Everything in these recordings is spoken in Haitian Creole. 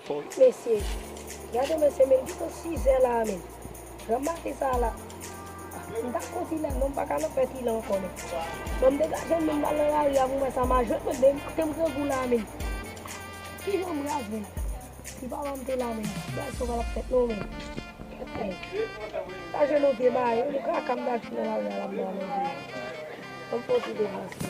Monsieur, regardez-moi, c'est même 6 heures là, même. Remarquez ça là. D'accord, il est non pas qu'à le faire, il est encore. Comme dégager, même dans la rue, vous ça m'a jeté, même, t'aimes que vous là, même. Qui j'en regarde, même. Qui va monter là, même. Là, ça va la fête, non, même. Ça, je ne sais pas, il y a un crack là, je ne sais pas. On peut se déplacer.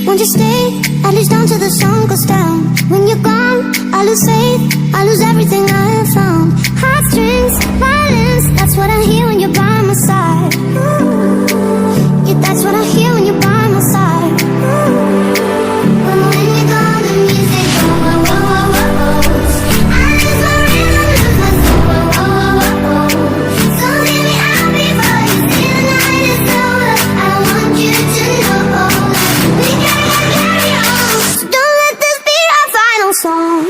Won't you stay, at least until the sun goes down. When you're gone, I lose faith, I lose everything I have found. Heartstrings, violence, that's what I hear when you're by my side. Yeah, that's what I hear when you're by my side. When you're gone, the music goes, whoa, whoa, whoa, whoa. I lose my rhythm, lose my soul, whoa, whoa, whoa, whoa. So hear me out before you say the night is over. I want you to know we gotta carry on. So don't let this be our final song.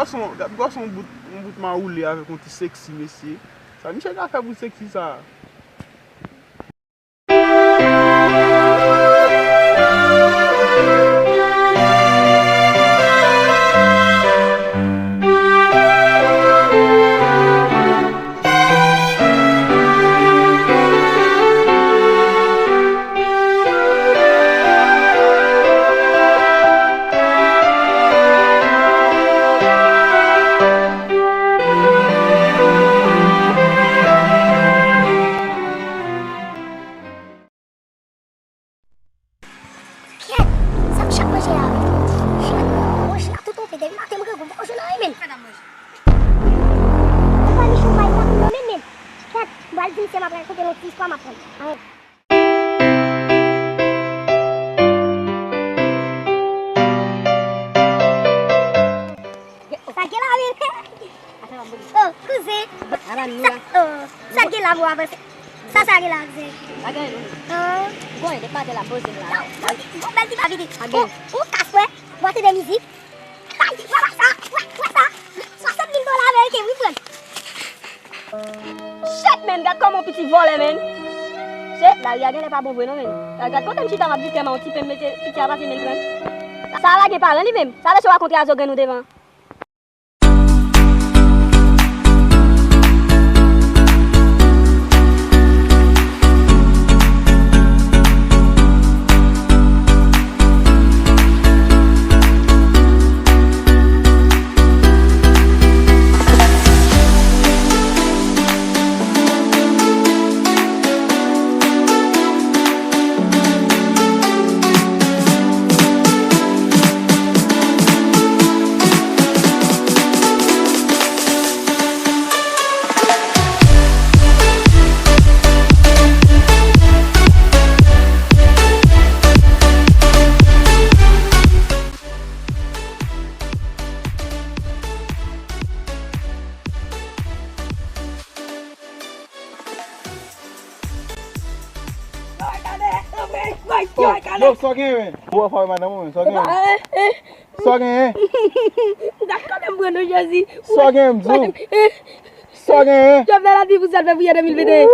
So, that garçon bout ma roulé avec un petit sexy monsieur. Ça Michel a fait bout sexy ça. Pas bon non men. Regarde quand même si t'as dit que mon petit peu mettre petit à passer men prendre. Ça va que parler lui même. Ça laisse raconter à Zogan nous devant. Só quem é? Boa forma não, só quem é? Só quem é? D'accord, le bon aujourd'hui. Só quem é? Só quem é? Je vais la dire vous allez vous y 2022.